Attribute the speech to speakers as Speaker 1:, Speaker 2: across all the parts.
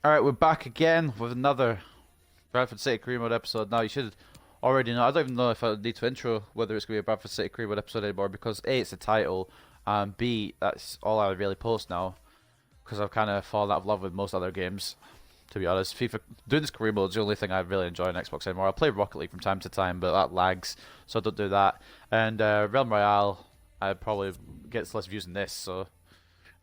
Speaker 1: Alright, we're back again with another Bradford City Career Mode episode. Now, you should already know, I don't even know if I need to intro whether it's going to be a Bradford City Career Mode episode anymore, because A, it's the title, and B, that's all I really post now, because I've kind of fallen out of love with most other games, to be honest. FIFA, doing this career mode is the only thing I really enjoy on Xbox anymore. I play Rocket League from time to time, but that lags, so I don't do that. And Realm Royale, I probably gets less views than this, so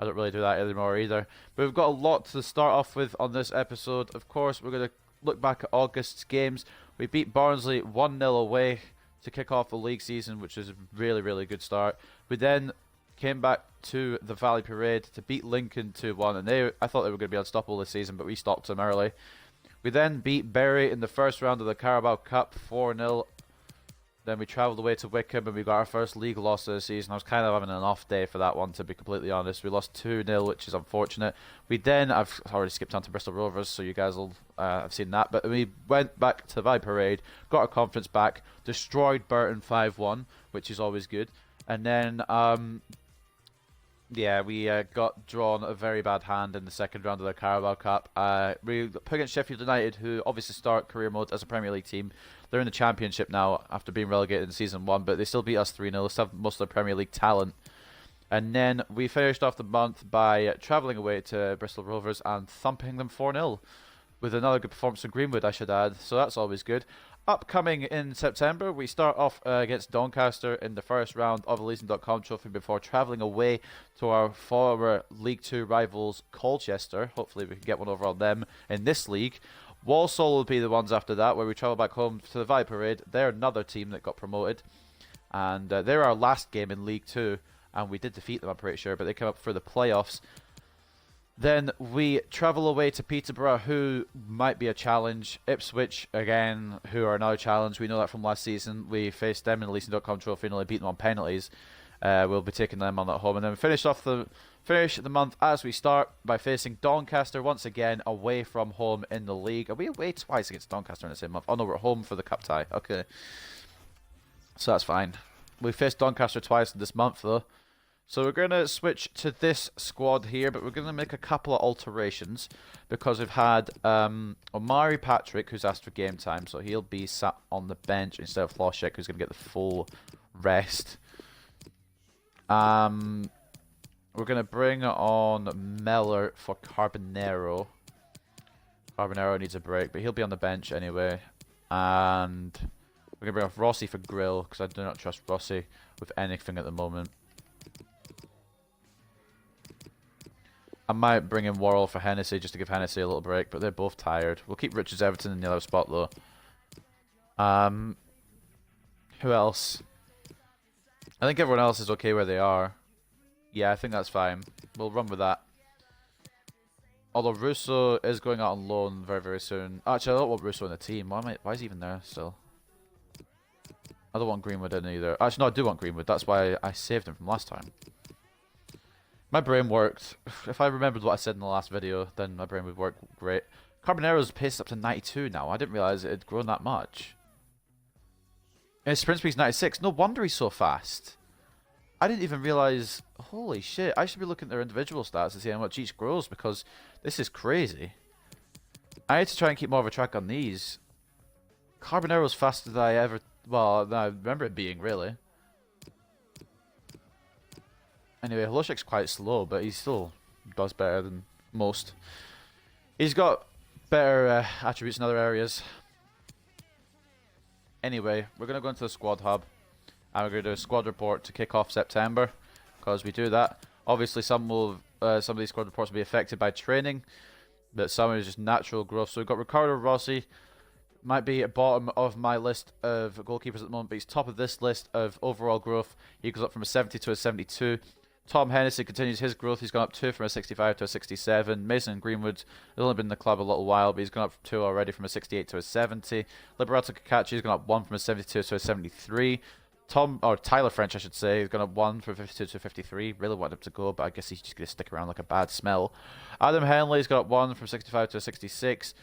Speaker 1: I don't really do that anymore either. But we've got a lot to start off with on this episode. Of course, we're going to look back at August's games. We beat Barnsley 1-0 away to kick off the league season, which is a really, really good start. We then came back to the Valley Parade to beat Lincoln 2-1, and I thought they were going to be unstoppable this season, but we stopped them early. We then beat Bury in the first round of the Carabao Cup 4-0. Then we travelled away to Wickham and we got our first league loss of the season. I was kind of having an off day for that one, to be completely honest. We lost 2-0, which is unfortunate. We then, I've already skipped on to Bristol Rovers, so you guys will have seen that. But we went back to the Valley Parade, got our confidence back, destroyed Burton 5-1, which is always good. And then, yeah, we got drawn a very bad hand in the second round of the Carabao Cup. We put against Sheffield United, who obviously start career mode as a Premier League team. They're in the Championship now after being relegated in Season 1, but they still beat us 3-0. They still have most of the Premier League talent. And then we finished off the month by travelling away to Bristol Rovers and thumping them 4-0. With another good performance from Greenwood, I should add. So that's always good. Upcoming in September, we start off against Doncaster in the first round of the Leeson.com Trophy before travelling away to our former League 2 rivals, Colchester. Hopefully we can get one over on them in this league. Walsall will be the ones after that, where we travel back home to the Valley Parade. They're another team that got promoted. And they're our last game in League 2. And we did defeat them, I'm pretty sure, but they came up for the playoffs. Then we travel away to Peterborough, who might be a challenge. Ipswich, again, who are now a challenge. We know that from last season. We faced them in the Leeson.com Trophy and only beat them on penalties. We'll be taking them on at home. And then we finish the month as we start by facing Doncaster once again away from home in the league. Are we away twice against Doncaster in the same month? Oh no, we're at home for the cup tie. Okay. So that's fine. We faced Doncaster twice this month though. So we're going to switch to this squad here, but we're going to make a couple of alterations because we've had Omari Patrick, who's asked for game time, so he'll be sat on the bench instead of Floshek, who's going to get the full rest. We're going to bring on Meller for Carbonero. Carbonero needs a break, but he'll be on the bench anyway. And we're going to bring off Rossi for Grill, because I do not trust Rossi with anything at the moment. I might bring in Worrell for Hennessy just to give Hennessy a little break, but they're both tired. We'll keep Richards Everton in the other spot though. Who else? I think everyone else is okay where they are. Yeah, I think that's fine. We'll run with that. Although Russo is going out on loan very, very soon. Actually, I don't want Russo in the team. Why is he even there still? I don't want Greenwood in either. Actually, no, I do want Greenwood. That's why I saved him from last time. My brain worked. If I remembered what I said in the last video, then my brain would work great. Carbonero's paced up to 92 now. I didn't realise it had grown that much. And his sprint speed's 96. No wonder he's so fast. I didn't even realise... Holy shit. I should be looking at their individual stats to see how much each grows, because this is crazy. I need to try and keep more of a track on these. Carbonero's faster than I ever... Well, I remember it being, really. Anyway, Hloshek's quite slow, but he still does better than most. He's got better attributes in other areas. Anyway, we're going to go into the squad hub. And we're going to do a squad report to kick off September. Because we do that. Obviously, some of these squad reports will be affected by training. But some is just natural growth. So we've got Ricardo Rossi. Might be at bottom of my list of goalkeepers at the moment, but he's top of this list of overall growth. He goes up from a 70 to a 72. Tom Hennessy continues his growth. He's gone up 2 from a 65 to a 67. Mason Greenwood has only been in the club a little while, but he's gone up 2 already from a 68 to a 70. Liberato Cacachi has gone up 1 from a 72 to a 73. Tyler French, I should say, has gone up 1 from 52 to 53. Really wanted him to go, but I guess he's just going to stick around like a bad smell. Adam Henley's gone up 1 from 65 to a 66.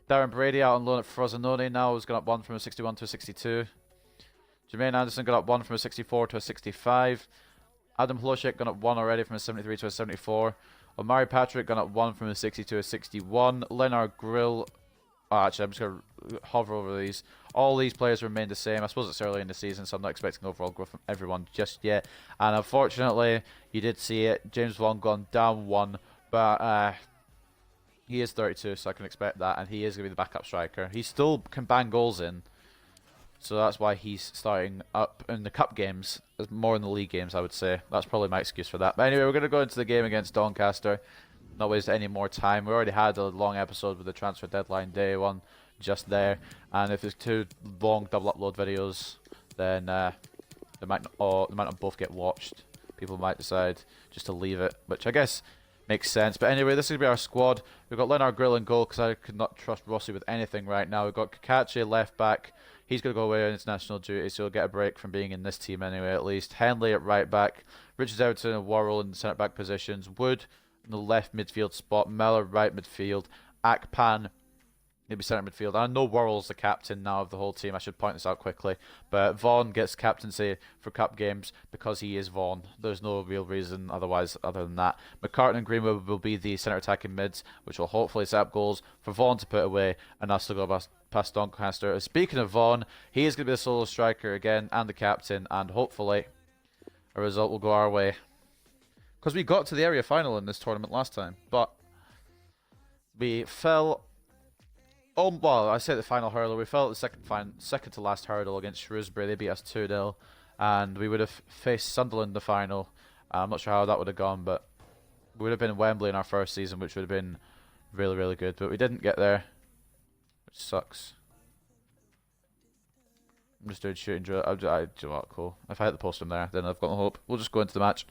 Speaker 1: Darren Brady out on loan at Frosinone now has gone up 1 from a 61 to a 62. Jermaine Anderson got up 1 from a 64 to a 65. Adam Hloshek gone up 1 already from a 73 to a 74. Omari Patrick gone up 1 from a 60 to a 61. Leonard Grill. Oh, actually, I'm just going to hover over these. All these players remain the same. I suppose it's early in the season, so I'm not expecting overall growth from everyone just yet. And unfortunately, you did see it. James Vaughan gone down 1, but he is 32, so I can expect that. And he is going to be the backup striker. He still can bang goals in, so that's why he's starting up in the cup games, more in the league games, I would say. That's probably my excuse for that. But anyway, we're going to go into the game against Doncaster. Not waste any more time. We already had a long episode with the transfer deadline day one just there, and if there's 2 long double upload videos, then they might not both get watched. People might decide just to leave it, which I guess makes sense. But anyway, this is going to be our squad. We've got Leonard Grill in goal because I could not trust Rossi with anything right now. We've got Kakachi left back. He's going to go away on international duty, so he'll get a break from being in this team anyway, at least. Henley at right back. Richards Everton and Worrell in the centre back positions. Wood in the left midfield spot. Mellor right midfield. Akpan maybe centre midfield. I know Worrell's the captain now of the whole team. I should point this out quickly. But Vaughan gets captaincy for cup games because he is Vaughan. There's no real reason otherwise other than that. McCartan and Greenwood will be the centre attacking mids, which will hopefully set up goals for Vaughan to put away and us to go past Doncaster. Speaking of Vaughan, he is going to be the solo striker again and the captain, and hopefully a result will go our way. Because we got to the area final in this tournament last time, but we fell. Oh, well, I say the final hurdle. We fell at the second to last hurdle against Shrewsbury. They beat us 2-0, and we would have faced Sunderland in the final. I'm not sure how that would have gone, but we would have been in Wembley in our first season, which would have been really, really good. But we didn't get there, which sucks. I'm just doing shooting drill. Do you know what? Cool. If I hit the post from there, then I've got no hope. We'll just go into the match.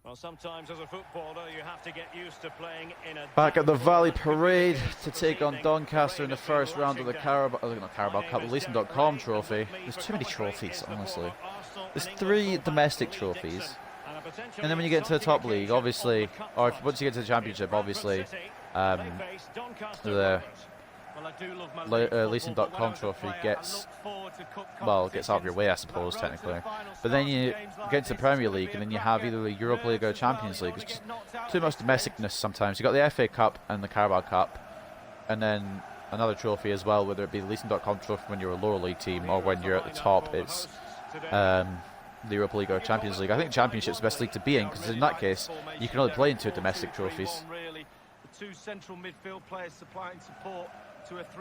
Speaker 2: Well, sometimes as a footballer, you have to get used to playing in a
Speaker 1: back at the Valley Parade to take on Doncaster in the first round of the Carabao Cup, the Leeson.com trophy. There's too many trophies, honestly. There's 3 domestic trophies. And then when you get into the top league, obviously, or once you get to the championship, obviously, the Leeson.com trophy gets out of your way, I suppose, technically. But then you get into the Premier League, and then you have either the Europa League or Champions League. It's just too much domesticness sometimes. You've got the FA Cup and the Carabao Cup, and then another trophy as well, whether it be the Leeson.com trophy when you're a lower league team, or when you're at the top, it's the Europa League or Champions League. I think Championship's the best league to be in, because in that case, you can only play in 2 domestic trophies.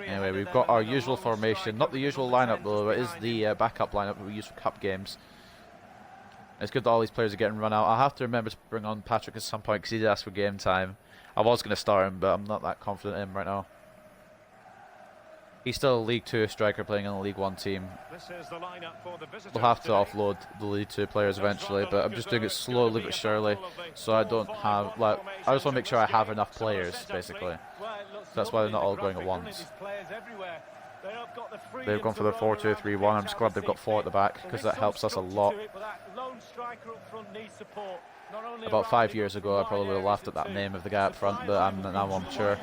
Speaker 1: Anyway, we've got our usual formation, not the usual lineup though, it is the backup lineup that we use for cup games. It's good that all these players are getting run out. I'll have to remember to bring on Patrick at some point because he did ask for game time. I was going to start him, but I'm not that confident in him right now. He's still a League 2 striker playing on a League 1 team. We'll have to offload the League 2 players eventually, but I'm just doing it slowly but surely, so I don't have, I just want to make sure I have enough players, basically. That's why they're not all going at once. They've gone for the 4-2-3-1. I'm just glad they've got 4 at the back, because that helps us a lot. About 5 years ago, I probably would have laughed at that name of the guy up front, but now I'm sure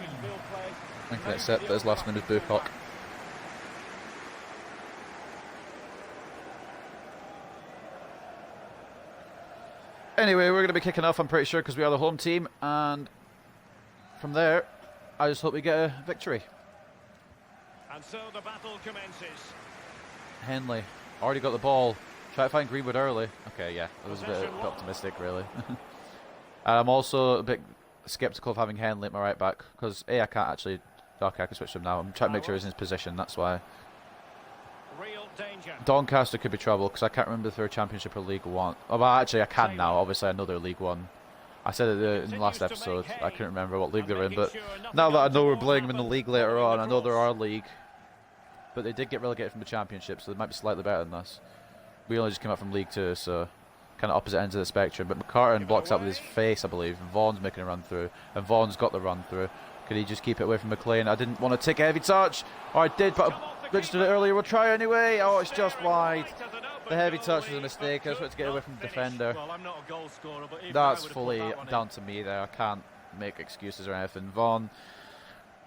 Speaker 1: I can accept that his last name is Bucock. Anyway, we're going to be kicking off, I'm pretty sure, because we are the home team, and from there, I just hope we get a victory.
Speaker 2: And so the battle commences.
Speaker 1: Henley already got the ball. Try to find Greenwood early. Okay, yeah, it was a bit optimistic, really. I'm also a bit sceptical of having Henley at my right back, because I can't actually. Okay, I can switch him now. I'm trying to make sure he's in his position. That's why.
Speaker 2: Real danger.
Speaker 1: Doncaster could be trouble because I can't remember if they're Championship or League 1. Oh, well, actually, I can now. Obviously, I know they're League 1. I said it in the last episode. I couldn't remember what league they're in, but now that I know we're playing them in the league later on, I know they're our league. But they did get relegated from the Championship, so they might be slightly better than us. We only just came up from League 2, so kind of opposite ends of the spectrum. But McCartan blocks up with his face, I believe, and Vaughan's making a run through, and Vaughan's got the run through. Could he just keep it away from McLean? I didn't want to take a heavy touch. Or I did, but I registered it earlier. We'll try anyway. Oh, it's just wide. The heavy touch was a mistake. I just wanted to get away from the defender. That's fully down to me there. I can't make excuses or anything. Vaughan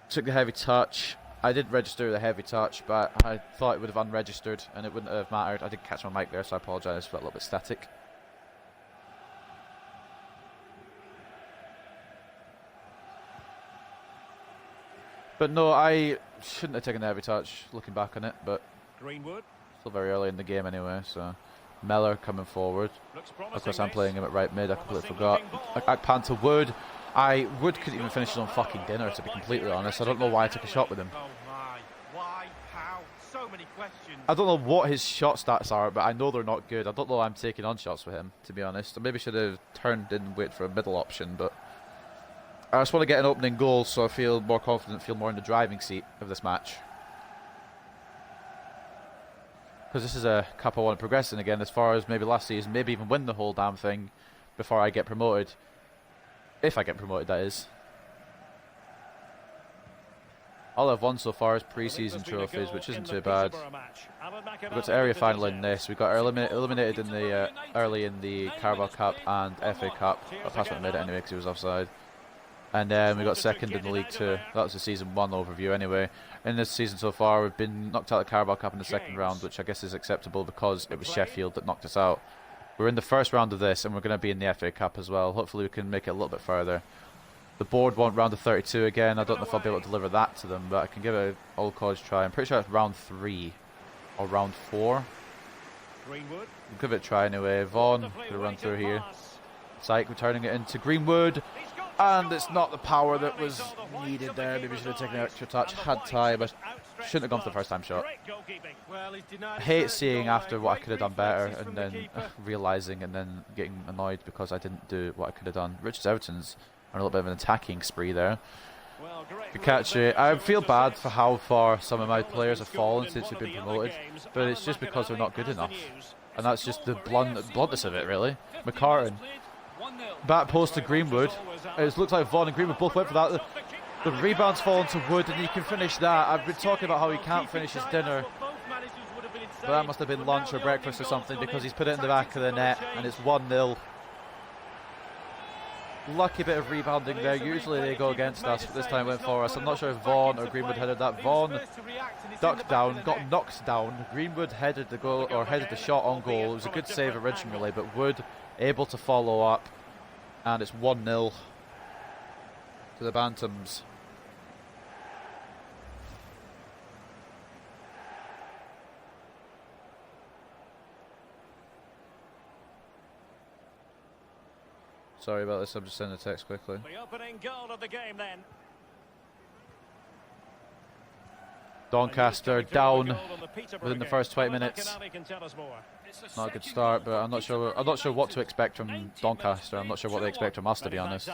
Speaker 1: took the heavy touch. I did register the heavy touch, but I thought it would have unregistered and it wouldn't have mattered. I did catch my mic there, so I apologise for that little bit static. But no, I shouldn't have taken the heavy touch, looking back on it, but
Speaker 2: Greenwood.
Speaker 1: still very early in the game anyway, so... Mellor coming forward. Of course, I'm playing him at right mid. I completely forgot. McCartan to Wood. Wood couldn't even finish his own fucking dinner, to be completely honest. I don't know why I took a shot with him.
Speaker 3: Oh my. Why? How? So many questions.
Speaker 1: I don't know what his shot stats are, but I know they're not good. I don't know why I'm taking on shots with him, to be honest. I maybe should have turned and wait for a middle option, but... I just want to get an opening goal so I feel more confident, feel more in the driving seat of this match. Because this is a cup I want to progress in again, as far as maybe last season, maybe even win the whole damn thing before I get promoted. If I get promoted, that is. All I've won so far is pre-season trophies, which isn't too bad. We got to area final in this. We got eliminated in the early in the Carabao Cup and FA Cup. I passed what made it anyway because he was offside. And then we got second in the League 2. That was the Season 1 overview anyway. In this season so far, we've been knocked out of the Carabao Cup in the second round, which I guess is acceptable because it was Sheffield that knocked us out. We're in the first round of this, and we're going to be in the FA Cup as well. Hopefully we can make it a little bit further. The board want round of 32 again. I don't know if I'll be able to deliver that to them, but I can give it an old college try. I'm pretty sure it's round 3 or round 4.
Speaker 2: Greenwood.
Speaker 1: We'll give it a try anyway. Vaughan, going to run through here. Syke returning it into Greenwood. And it's not the power that was needed there. Maybe should have taken an extra touch. Had time, but shouldn't have gone for the first time shot. I hate seeing after what I could have done better and then realising and then getting annoyed because I didn't do what I could have done. Richard Everton's on a little bit of an attacking spree there. To catch it. I feel bad for how far some of my players have fallen since we've been promoted, but it's just because they're not good enough. And that's just the bluntness of it, really. McCartan. Back post to Greenwood. It looks like Vaughan and Greenwood both went for that. The rebound's fallen to Wood and he can finish that. I've been talking about how he can't finish his dinner. But that must have been lunch or breakfast or something because he's put it in the back of the net and it's 1-0. Lucky bit of rebounding there. Usually they go against us, but this time went for us. I'm not sure if Vaughan or Greenwood headed that. Vaughan ducked down, got knocked down. Greenwood headed the goal or headed the shot on goal. It was a good save originally, but Wood able to follow up. And it's 1-0 to the Bantams. Sorry about this, I'm just sending a text quickly.
Speaker 2: The opening goal of the game then.
Speaker 1: Doncaster down within the first 20 minutes. Not a good start, but I'm not sure what to expect from Doncaster. I'm not sure what they expect from us, to be honest.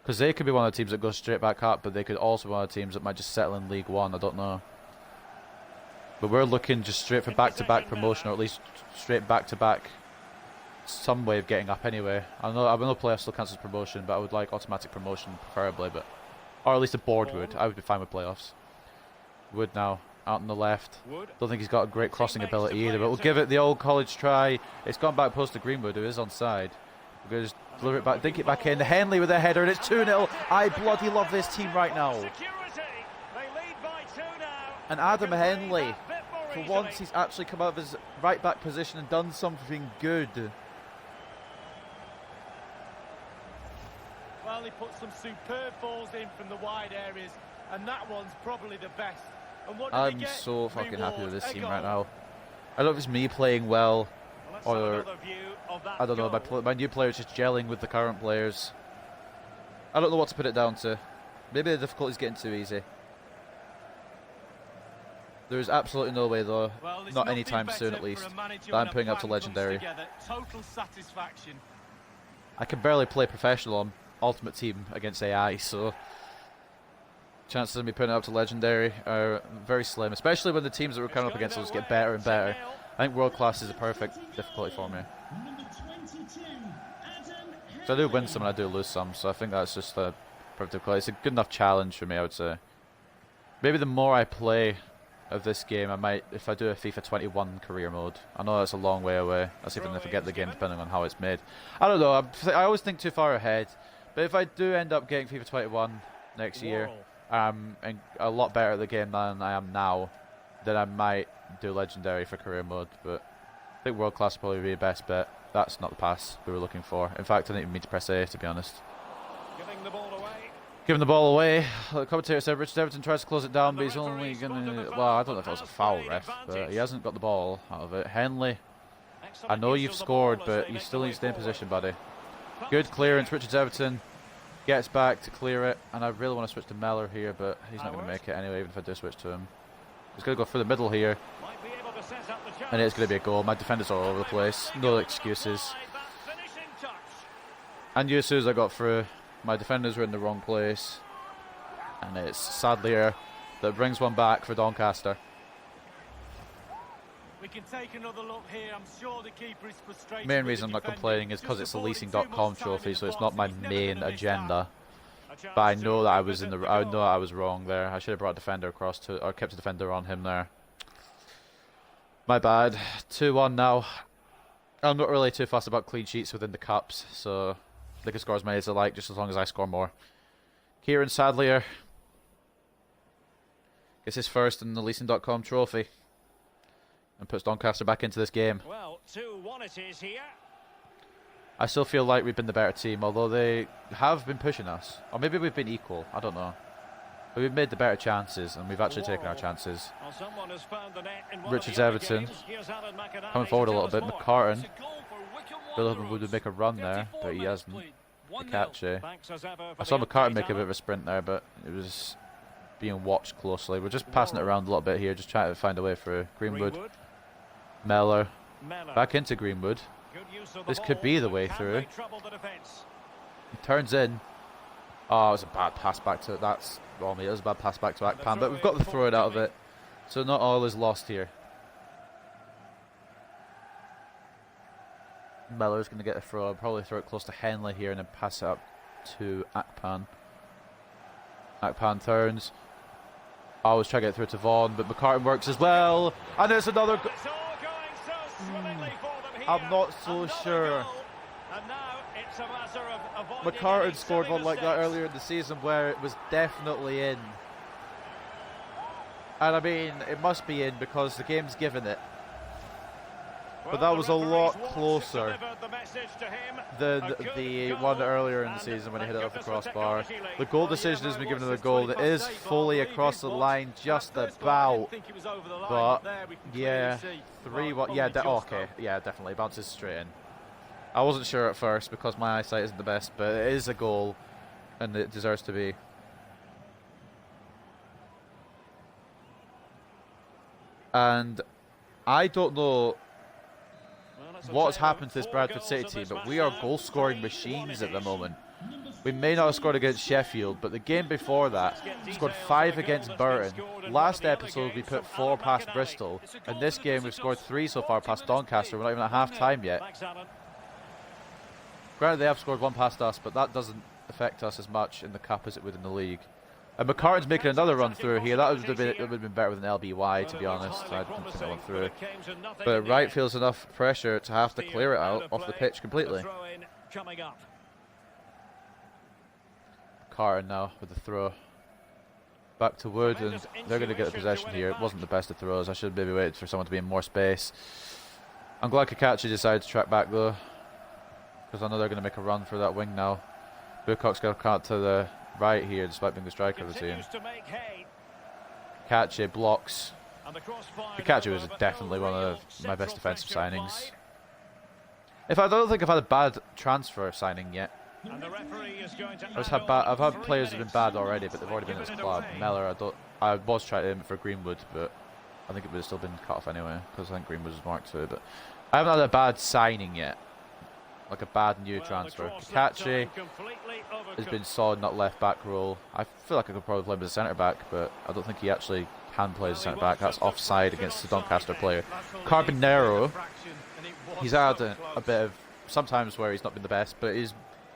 Speaker 1: Because they could be one of the teams that goes straight back up, but they could also be one of the teams that might just settle in League 1. I don't know. But we're looking just straight for back-to-back promotion, or at least straight back-to-back some way of getting up anyway. I know playoffs still counts as promotion, but I would like automatic promotion preferably, but or at least the board would. I would be fine with playoffs. Wood now out on the left. Don't think he's got a great crossing ability either, but we'll give it the old college try. It's gone back post to Greenwood, who is onside. We're going to just deliver it back, dink it back in. Henley with a header, and it's 2-0. I bloody love this team right now. And Adam Henley, for once, he's actually come out of his right back position and done something good.
Speaker 3: Well, he put some superb balls in from the wide areas, and that one's probably the best. And what did
Speaker 1: I'm so fucking happy with this team right now. I don't know if it's me playing well, or I don't know, my new players just gelling with the current players. I don't know what to put it down to. Maybe the difficulty's getting too easy. There's absolutely no way though, not anytime soon at least, that I'm putting up to Legendary.
Speaker 3: Total satisfaction.
Speaker 1: I can barely play professional on Ultimate Team against AI, so chances of me putting it up to Legendary are very slim, especially when the teams that we're coming up against us get better and better. I think World Class is a perfect difficulty for me. So I do win some and I do lose some, so I think that's just a perfect difficulty. It's a good enough challenge for me, I would say. Maybe the more I play of this game, I might, if I do a FIFA 21 career mode. I know that's a long way away. That's even if I get the game, depending on how it's made. I don't know, I always think too far ahead. But if I do end up getting FIFA 21 next year, and a lot better at the game than I am now, then I might do legendary for career mode. But I think world class would probably be the best bet. That's not the pass we were looking for. In fact, I didn't even mean to press A, to be honest.
Speaker 2: Giving the ball away.
Speaker 1: Giving the ball away. The commentator said Richard Everton tries to close it down, but he's only going to... Well, I don't know if that was a foul, ref, but he hasn't got the ball out of it. Henley, I know you've scored, but you still need to stay in position, buddy. Good clearance. Richard Everton gets back to clear it, and I really want to switch to Mellor here, but he's not going to make it anyway, even if I do switch to him. He's going to go through the middle here, and it's going to be a goal. My defenders are all over the place. No excuses. I knew as soon as I got through, my defenders were in the wrong place, and it's Sadlier that brings one back for Doncaster.
Speaker 3: We can take another look here. I'm sure the keeper is frustrated.
Speaker 1: Main reason I'm not complaining is because it's a leasing.com trophy, so it's not my main agenda. But I know that I was in the. I know I was wrong there. I should have brought a defender across to, or kept a defender on him there. My bad. 2-1 now. I'm not really too fussed about clean sheets within the cups, so they can score as many as they like, just as long as I score more. Kieran Sadlier gets his first in the leasing.com trophy and puts Doncaster back into this game.
Speaker 2: Well, 2-1 it is here.
Speaker 1: I still feel like we've been the better team, although they have been pushing us. Or maybe we've been equal, I don't know. But we've made the better chances, and we've actually taken our chances. Richards Everton coming forward a little bit. McCartan really hoping we would make a run there, but he hasn't. Mikache. I saw McCartan make a bit of a sprint there, but it was being watched closely. We're just passing it around a little bit here, just trying to find a way through. Greenwood. Mellor. Back into Greenwood. This could be the way through. He turns in. Oh, it was a bad pass back to... That's... Well, it was a bad pass back to Akpan, but we've got the throw it out of it. So not all is lost here. Mellor's going to get a throw. I'll probably throw it close to Henley here and then pass it up to Akpan. Akpan turns. I was trying to get through to Vaughan, but McCartan works as well. And it's another... I'm not so sure. McCartan scored one like that earlier in the season where it was definitely in. And I mean, it must be in because the game's given it. But that was a lot closer than the one earlier in the season when he hit it off the crossbar. The goal decision has been given to the goal. It is fully across the line, just about. But yeah, 3-1. Yeah, okay. Yeah, definitely bounces straight in. I wasn't sure at first because my eyesight isn't the best, but it is a goal, and it deserves to be. And I don't know what's happened to this Bradford City team, but we are goal-scoring machines at the moment. We may not have scored against Sheffield, but the game before that, we scored 5 against Burton. Last episode, we put 4 past Bristol. And this game, we've scored 3 so far past Doncaster. We're not even at half-time yet. Granted, they have scored 1 past us, but that doesn't affect us as much in the cup as it would in the league. And McCartan's making another run through here. That would have been better with an LBY, to be honest. I didn't think that went through. But Wright feels enough pressure to have to clear it out off the pitch completely. McCartan now with the throw. Back to Wood, and they're going to get the possession here. It wasn't the best of throws. I should have maybe waited for someone to be in more space. I'm glad Kakachi decided to track back, though, because I know they're going to make a run for that wing now. Bucock's going to cut to the right here, despite being the striker of the team. Kakachi blocks. Kakachi was definitely one of my best defensive signings. I don't think I've had a bad transfer signing yet. I've had players who've been bad already, but they've already been at this club. Mellor, I was trying to aim for Greenwood, but I think it would have still been cut off anyway, because I think Greenwood was marked too. But I haven't had a bad signing yet, like a bad new transfer. Kakachi has been solid, not left back role. I feel like I could probably play him as a centre back, but I don't think he actually can play as a centre back. That's offside against the Doncaster player. Carbonero, he's had a bit of sometimes where he's not been the best, but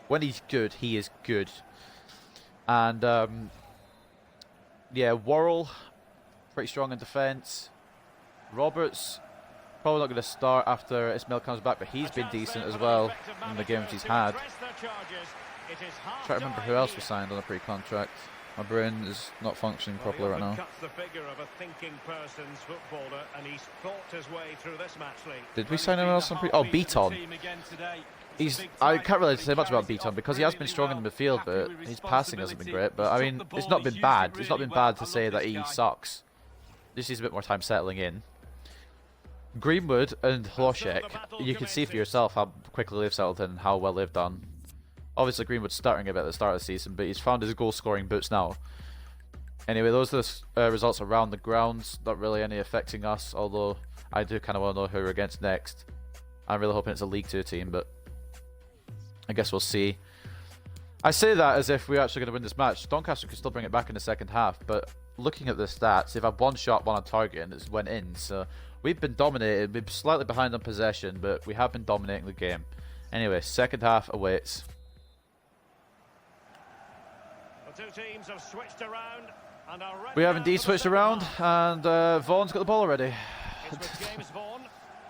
Speaker 1: when he's good, he is good. And yeah, Worrell, pretty strong in defence. Roberts, probably not going to start after Ismail comes back, but he's been decent as well in the games he's had. Try to remember who else was signed on a pre-contract. My brain is not functioning properly right now.
Speaker 2: Cuts the figure of a thinking person's footballer, and he's thought his way through this match, Lee.
Speaker 1: Did we sign anyone else on oh, Beaton. I can't really say much about Beaton because he has been strong in the midfield, but his passing hasn't been great. But I mean, it's not been bad. It's not been bad to say that he sucks. Just needs a bit more time settling in. Greenwood and Hlošek, you can see for yourself how quickly they've settled in and how well they've done. Obviously, Greenwood's starting a bit at the start of the season, but he's found his goal-scoring boots now. Anyway, those are the results around the grounds. Not really any affecting us, although I do kind of want to know who we're against next. I'm really hoping it's a League 2 team, but I guess we'll see. I say that as if we're actually going to win this match. Doncaster could still bring it back in the second half, but looking at the stats, they've had one shot, one on target, and it's went in. So we've been dominated. We're slightly behind on possession, but we have been dominating the game. Anyway, second half awaits.
Speaker 2: The two teams have switched around and are ready.
Speaker 1: We have indeed switched around, and Vaughan's got the ball already.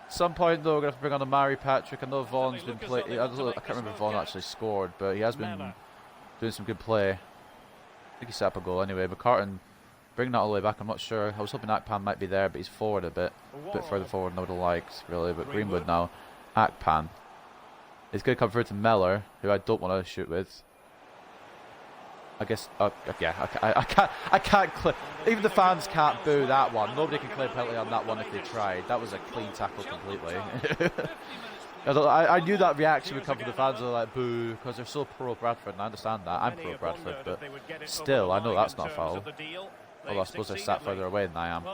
Speaker 1: Some point though, we're going to have to bring on a Mari Patrick. I know Vaughan's been playing. I can't remember if Vaughan actually scored, but he has been doing some good play. I think he set up a goal anyway. McCartan bringing that all the way back. I'm not sure. I was hoping Akpan might be there, but he's forward a bit further forward than I would have liked, really. But Greenwood now. Akpan. It's going to come through to Mellor, who I don't want to shoot with. I guess, yeah, I can't even the fans can't boo that one. Nobody can claim penalty on that one if they tried. That was a clean tackle completely. I knew that reaction would come from the fans who are like, boo, because they're so pro-Bradford, and I understand that. I'm pro-Bradford, but still, I know that's not foul. Although I suppose I sat further away than I am.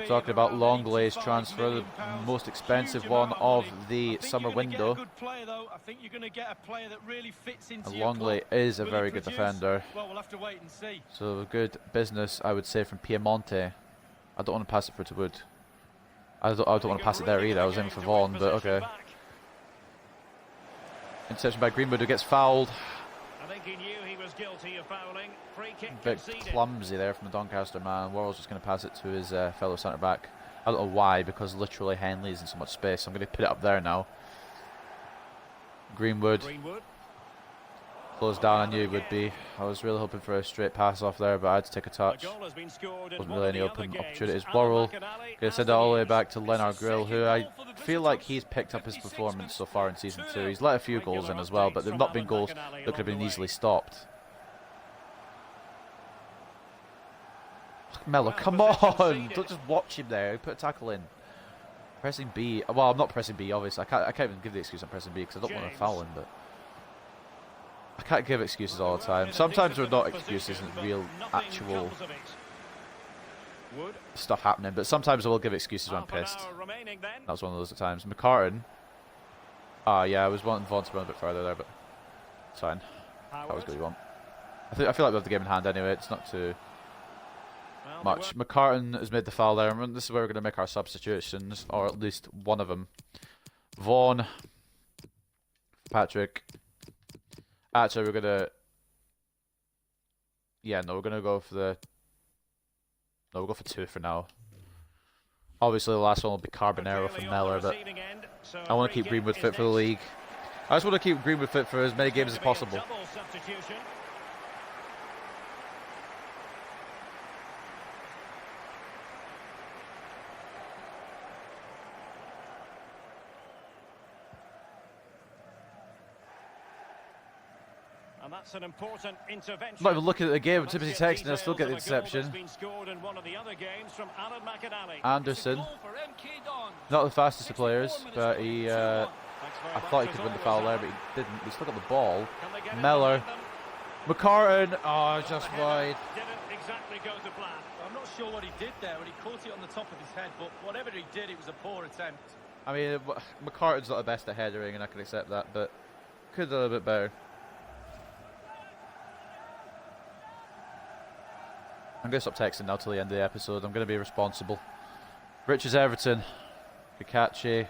Speaker 1: Talking about Longley's transfer, the most expensive one of the summer window. And Longley is a very good defender. So good business, I would say, from Piemonte. I don't want to pass it through to Wood. I don't want to pass it there either. I was aiming for Vaughan, but okay. Interception by Greenwood, who gets fouled.
Speaker 2: I think he knew he was guilty of fouling. Free kick
Speaker 1: A bit clumsy there from the Doncaster man. Worrell's just going to pass it to his fellow centre back. I don't know why, because literally Henley's in so much space. So I'm going to put it up there now. Greenwood. Closed down, I knew it would be. I was really hoping for a straight pass off there, but I had to take a touch. Wasn't really any open opportunities. Worrell going to send it all the way back to Lennart Grill, who I feel like he's picked up his performance so far in Season 2. He's let a few goals in as well, but they've not been goals that could have been easily stopped. Mellor, come on! Don't just watch him there. Put a tackle in. Pressing B. Well, I'm not pressing B, obviously. I can't even give the excuse I'm pressing B because I don't want to foul him, but I can't give excuses all the time. Sometimes they're not excuses and real, actual stuff happening, but sometimes I will give excuses when I'm pissed. That was one of those at times. McCartan. Yeah, I was wanting Vaughan to run a bit further there, but it's fine. That was what you want. I feel like we have the game in hand anyway. It's not too much. McCartan has made the foul there, and this is where we're going to make our substitutions, or at least one of them. Vaughan, Patrick. Actually, we're going to... Yeah, no, we're going to go for the... No, we'll go for two for now. Obviously, the last one will be Carbonero for Mellor, but I want to keep Greenwood fit for the league. I just want to keep Greenwood fit for as many games as possible.
Speaker 2: And that's an important intervention.
Speaker 1: I'm not even looking at the game, I'm typically texting, I still get the interception. Anderson, not the fastest of players, but he, I thought he could win the foul there, but he didn't. He still got the ball. Mellor, McCartan, oh, just wide.
Speaker 2: Didn't exactly go to plan.
Speaker 3: I'm not sure what he did there when he caught it on the top of his head, but whatever he did, it was a poor attempt.
Speaker 1: I mean, McCartan's not the best at headering, and I can accept that, but could have done a little bit better. I'm going to stop texting now till the end of the episode. I'm going to be responsible. Richards Everton. Kakachi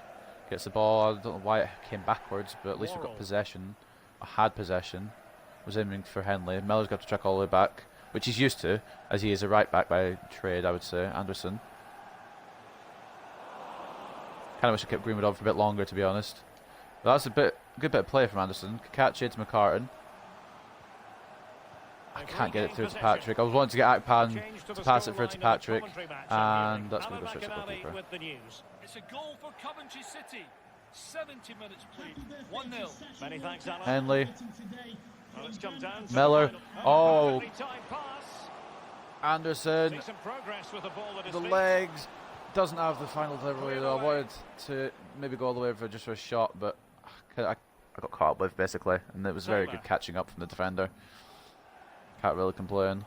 Speaker 1: gets the ball. I don't know why it came backwards, but at least we've got possession. I had possession. Was aiming for Henley. Mellor's got to track all the way back, which he's used to, as he is a right back by trade, I would say. Anderson. Kind of wish I kept Greenwood on for a bit longer, to be honest. But that's a good bit of play from Anderson. Kakachi to McCartan. I can't get it through to Patrick. I was wanting to get Akpan to pass it through to Patrick, and that's going to go straight to the goalkeeper.
Speaker 3: It's a goal for Coventry City. 70 minutes played. 1-0.
Speaker 2: Many thanks, Alan.
Speaker 1: Henley.
Speaker 2: Well, it's come down to
Speaker 1: Miller.
Speaker 2: the
Speaker 1: Oh.
Speaker 2: perfectly timed pass.
Speaker 1: Anderson.
Speaker 2: Decent progress with the ball at his
Speaker 1: The
Speaker 2: feet.
Speaker 1: legs. Doesn't have the final delivery though. I wanted to maybe go all the way for just for a shot, but I got caught up with basically, and it was very good catching up from the defender. Can't really complain.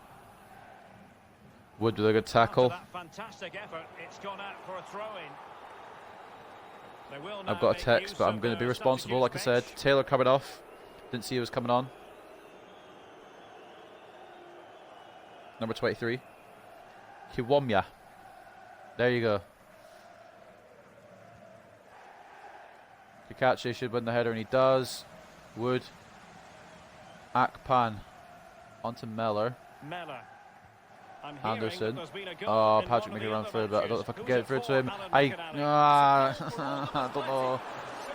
Speaker 1: Wood with a good tackle.
Speaker 2: That fantastic effort, it's gone out for a throw-in. They will
Speaker 1: I've
Speaker 2: now
Speaker 1: got a
Speaker 2: make
Speaker 1: text,
Speaker 2: use
Speaker 1: but I'm
Speaker 2: of
Speaker 1: going to be
Speaker 2: the
Speaker 1: responsible, like I said.
Speaker 2: substitutes
Speaker 1: Taylor coming off. Didn't see he was coming on. Number 23. Kiwomya. There you go. Kakachi should win the header, and he does. Wood. Akpan. Onto Miller.
Speaker 2: Miller. I'm hearing
Speaker 1: Anderson.
Speaker 2: that there's been a goal
Speaker 1: Oh,
Speaker 2: in
Speaker 1: Patrick
Speaker 2: one of
Speaker 1: making a
Speaker 2: the
Speaker 1: run
Speaker 2: other
Speaker 1: through, but I don't know if I can
Speaker 2: matches.
Speaker 1: get it
Speaker 2: Who's
Speaker 1: through
Speaker 2: it
Speaker 1: to him.
Speaker 2: for, Alan
Speaker 1: I
Speaker 2: McCartan?
Speaker 1: don't know.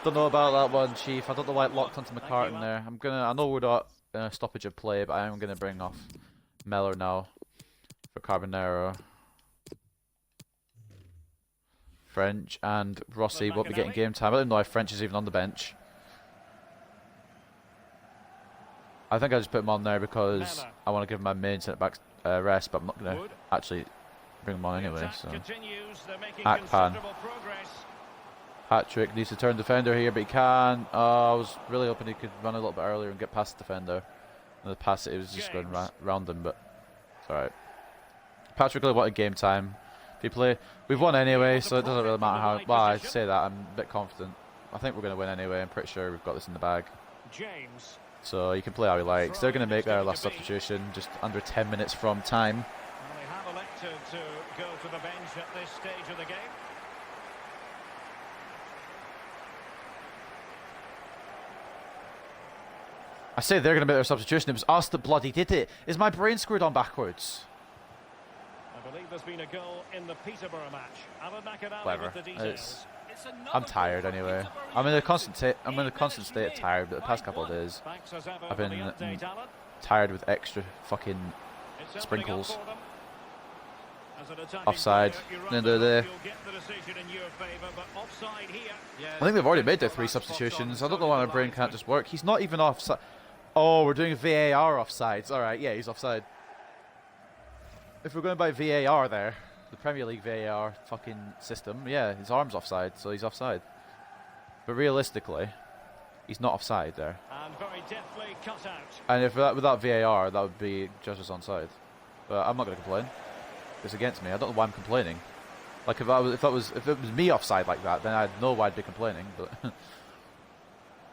Speaker 1: Don't know about that one, Chief. I don't know why it locked onto McCartan there. I know we're not stoppage of play, but I am gonna bring off Miller now for Carbonero. French and Rossi won't be getting game time. I don't know if French is even on the bench. I think I just put him on there because I want to give my main centre back rest, but I'm not going to actually bring him on anyway. So Akpan. Patrick needs to turn defender here, but he can. I was really hoping he could run a little bit earlier and get past the defender. And the pass, it was just going round him, but it's alright. Patrick really wanted game time. If you play, we've won anyway, so it doesn't really matter how. Well, I say that, I'm a bit confident. I think we're going to win anyway. I'm pretty sure we've got this in the bag.
Speaker 2: James.
Speaker 1: So you can play how he likes. They're going to make their last substitution just under 10 minutes from time.
Speaker 2: Well, they have elected to go to the bench at this stage of the game.
Speaker 1: I say they're going to make their substitution. It was us that bloody did it. Is my brain screwed on backwards?
Speaker 2: I believe there's been a goal in the Peterborough match. Alan McCartan
Speaker 1: Whatever.
Speaker 2: with the details.
Speaker 1: I'm tired anyway. I'm in a constant state of tired. But the past couple of days, I've been tired with extra fucking sprinkles. Offside. End of the day. I think they've already made their 3 substitutions. I don't know why my brain can't just work. He's not even offside. Oh, we're doing VAR offsides. All right, yeah, he's offside. If we're going by VAR there, the Premier League VAR fucking system, yeah, his arm's offside, so he's offside. But realistically, he's not offside there.
Speaker 2: And very deftly cut out.
Speaker 1: And if without VAR, that would be judges onside. But I'm not going to complain. It's against me. I don't know why I'm complaining. Like if it was me offside like that, then I'd know why I'd be complaining. But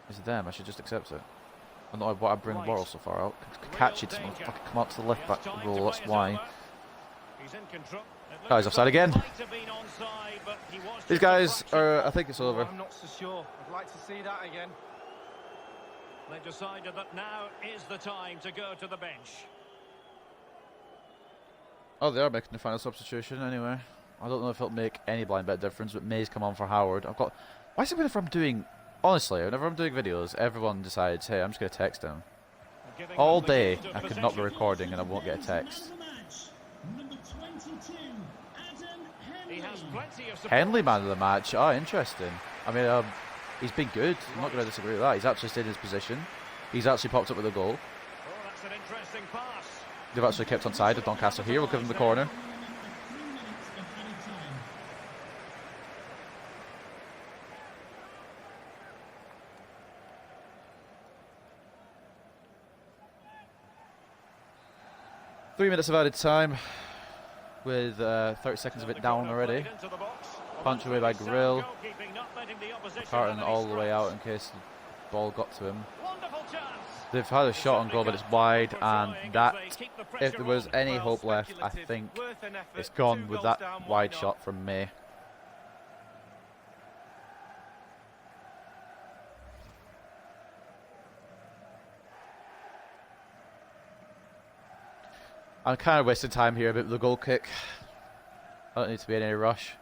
Speaker 1: it's them. I should just accept it. I don't know why I bring Worrell so far out. Kakachi doesn't want to fucking come out to the left back role. That's why. Guys, offside again. These guys are. I think it's over.
Speaker 3: I'm not so sure. I'd like to see that again.
Speaker 2: They've decided that now is the time to go to the bench.
Speaker 1: Oh, they are making the final substitution anyway. I don't know if it'll make any blind bit difference, but May's come on for Howard. I've got. Why is it whenever I'm doing? Honestly, whenever I'm doing videos, everyone decides, hey, I'm just going to text him. All day, I could not be recording and I won't get a text. Henley man of the match. Oh, interesting. I mean, he's been good. I'm not going to disagree with that. He's actually stayed in his position. He's actually popped up with a goal.
Speaker 2: Oh, that's an interesting pass.
Speaker 1: They've actually kept on side of Doncaster here. We'll give him the corner. Three minutes of added time with 30 seconds of it down already. Punch away by Grill. McCartan all the way out in case the ball got to him. They've had a shot on goal, but it's wide, and that, if there was any hope left, I think it's gone with that wide shot from May. I'm kind of wasting time here a bit with the goal kick. I don't need to be in any rush.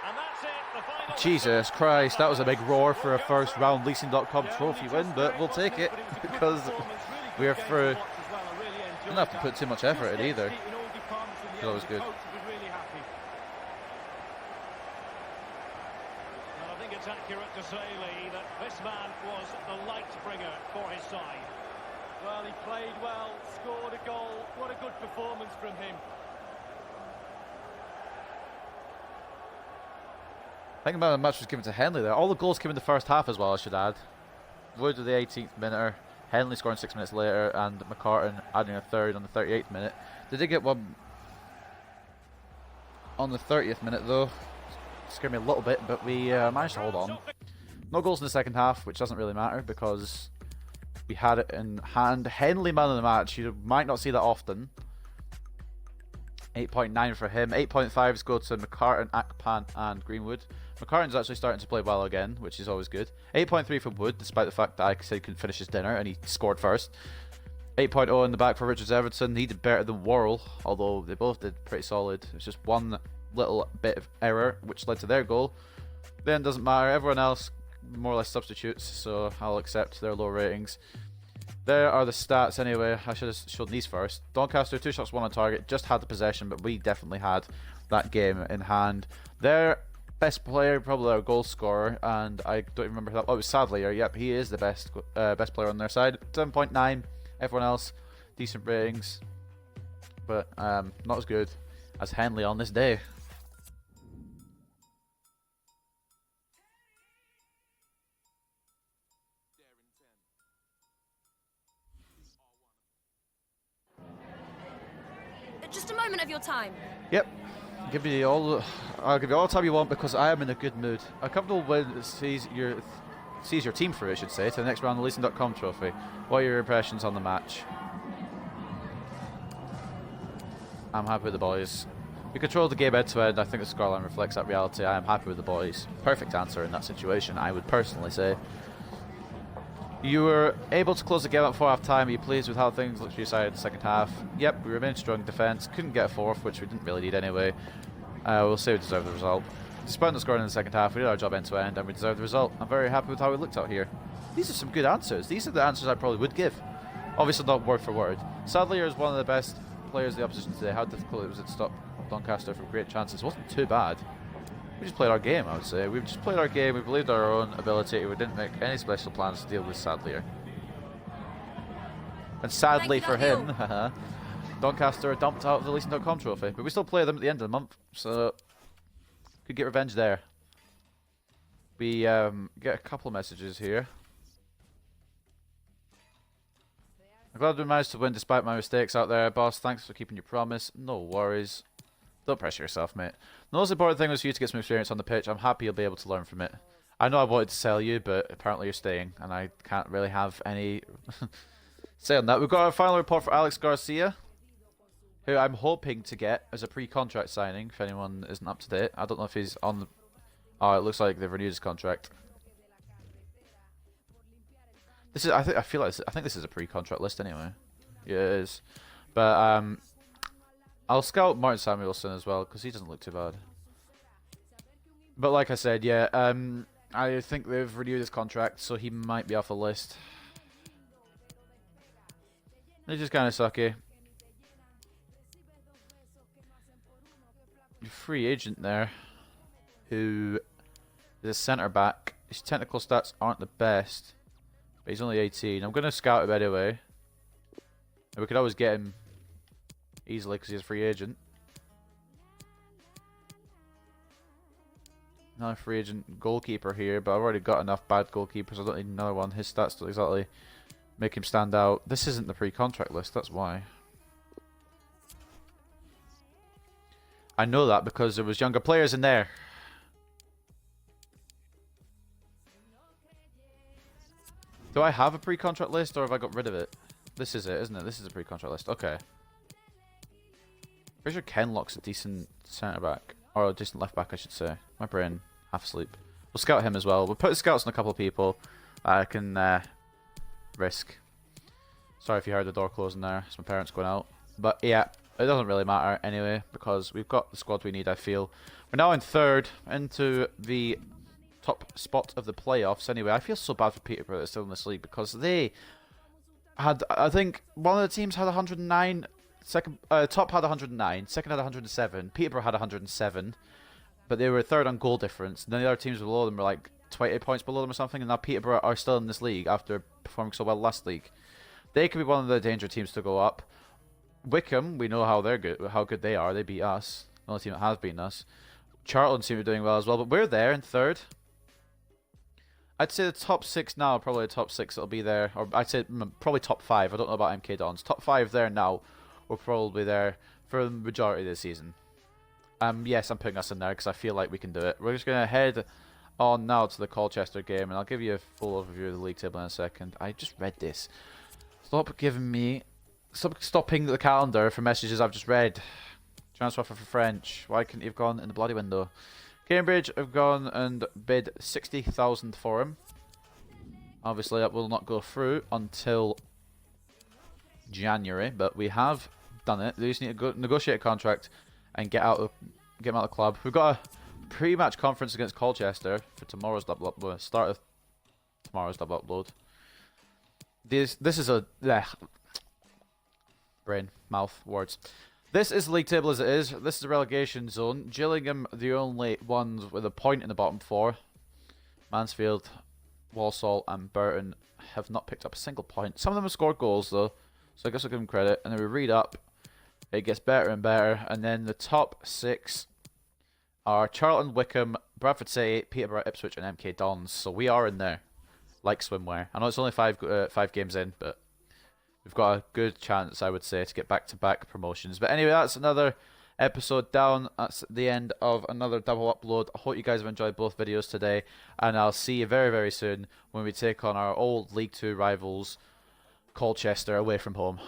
Speaker 2: And that That's it. The final
Speaker 1: Jesus Christ, that was a big roar for a first round leasing.com trophy win, but we'll take it because we are through. Didn't have to put too much effort in either. That was good.
Speaker 2: Well, I think it's accurate to say, Lee, that this man was the light bringer for his side.
Speaker 3: Well, he played well, scored a goal. What a good performance from him.
Speaker 1: I think man of the match was given to Henley there. All the goals came in the first half as well, I should add. Wood with the 18th minute, Henley scoring 6 minutes later, and McCartan adding a third on the 38th minute. They did get one on the 30th minute though. Scared me a little bit, but we managed to hold on. No goals in the second half, which doesn't really matter because we had it in hand. Henley man of the match, you might not see that often. 8.9 for him. 8.5s go to McCartan, Akpan and Greenwood. McCartan's actually starting to play well again, which is always good. 8.3 for Wood, despite the fact that I said he couldn't finish his dinner and he scored first. 8.0 in the back for Richards Everton. He did better than Worrell, although they both did pretty solid. It's just one little bit of error which led to their goal. Then doesn't matter. Everyone else more or less substitutes, so I'll accept their low ratings. There are the stats anyway. I should have shown these first. Doncaster, 2 shots, 1 on target. Just had the possession, but we definitely had that game in hand. Their best player, probably our goal scorer, and I don't even remember that. Oh, it was Sadlier. Yep, he is the best player on their side. 7.9. Everyone else, decent ratings, but not as good as Henley on this day.
Speaker 4: Just a moment of your time.
Speaker 1: Yep. I'll give you all the time you want because I am in a good mood. A comfortable win sees your team through, I should say, to the next round of the Leasing.com trophy. What are your impressions on the match? I'm happy with the boys. We controlled the game end to end. I think the scoreline reflects that reality. I am happy with the boys. Perfect answer in that situation, I would personally say. You were able to close the game at 4 half time. Are you pleased with how things looked for your side in the second half? Yep, we remained strong in defence. Couldn't get a fourth, which we didn't really need anyway. We'll say we deserved the result. Despite not scoring in the second half, we did our job end to end and we deserved the result. I'm very happy with how we looked out here. These are some good answers. These are the answers I probably would give. Obviously not word for word. Sadlier is one of the best players of the opposition today. How difficult was it to stop Doncaster from great chances? It wasn't too bad. We just played our game, I would say. We just played our game, we believed our own ability, we didn't make any special plans to deal with Sadlier. And sadly for him, Doncaster are dumped out of the Leasing.com trophy. But we still play them at the end of the month, so could get revenge there. We get a couple of messages here. I'm glad we managed to win despite my mistakes out there, boss. Thanks for keeping your promise. No worries. Don't pressure yourself, mate. The most important thing was for you to get some experience on the pitch. I'm happy you'll be able to learn from it. I know I wanted to sell you, but apparently you're staying, and I can't really have any say on that. We've got a final report for Alex Garcia, who I'm hoping to get as a pre-contract signing, if anyone isn't up to date. I don't know if he's on the... Oh, it looks like they've renewed his contract. This is... I think this is a pre-contract list anyway. Yeah, it is. But, I'll scout Martin Samuelson as well, because he doesn't look too bad. But like I said, yeah, I think they've renewed his contract, so he might be off the list. It's just kind of sucky. Your free agent there, who is a centre-back. His technical stats aren't the best, but he's only 18. I'm going to scout him anyway. And we could always get him easily because he's a free agent. Another free agent goalkeeper here, but I've already got enough bad goalkeepers. I don't need another one. His stats don't exactly make him stand out. This isn't the pre-contract list, that's why. I know that because there was younger players in there. Do I have a pre-contract list or have I got rid of it? This is it, isn't it? This is a pre-contract list. Okay. Pretty sure Kenlock's a decent centre-back. Or a decent left-back, I should say. My brain, half asleep. We'll scout him as well. We'll put scouts on a couple of people I can risk. Sorry if you heard the door closing there. It's my parents going out. But yeah, It doesn't really matter anyway, because we've got the squad we need, I feel. We're now in third, into the top spot of the playoffs anyway. I feel so bad for Peterborough that's still in this league, because they had, I think, one of the teams had 109, top had 109, second had 107, Peterborough had 107, but they were third on goal difference. And then the other teams below them were like 28 points below them or something, and now Peterborough are still in this league after performing so well last league. They could be one of the danger teams to go up. Wickham, we know how they're good, how good they are. They beat us. The only team that has beaten us. Charlton seem to be doing well as well, but we're there in third. I'd say the top 6 now, probably the top 6 that'll be there, or I'd say probably top 5. I don't know about MK Dons. Top 5 there now. We're probably there for the majority of the season. Yes, I'm putting us in there because I feel like we can do it. We're just going to head on now to the Colchester game, and I'll give you a full overview of the league table in a second. I just read this. Stop stopping the calendar for messages I've just read. Transfer for French. Why couldn't he have gone in the bloody window? Cambridge have gone and bid 60,000 for him. Obviously, that will not go through until January, but we have done it. They just need to go negotiate a contract and get him out of the club. We've got a pre-match conference against Colchester for tomorrow's double upload. Start of tomorrow's double upload. This is a brain, mouth, words. This is the league table as it is. This is the relegation zone. Gillingham, the only ones with a point in the bottom 4. Mansfield, Walsall, and Burton have not picked up a single point. Some of them have scored goals though, so I guess I'll give them credit. And then we read up. It gets better and better. And then the top 6 are Charlton, Wickham, Bradford City, Peterborough, Ipswich, and MK Dons. So we are in there, like swimwear. I know it's only 5 games in, but we've got a good chance, I would say, to get back-to-back promotions. But anyway, that's another episode down. That's the end of another double upload. I hope you guys have enjoyed both videos today, and I'll see you very, very soon when we take on our old League 2 rivals, Colchester, away from home.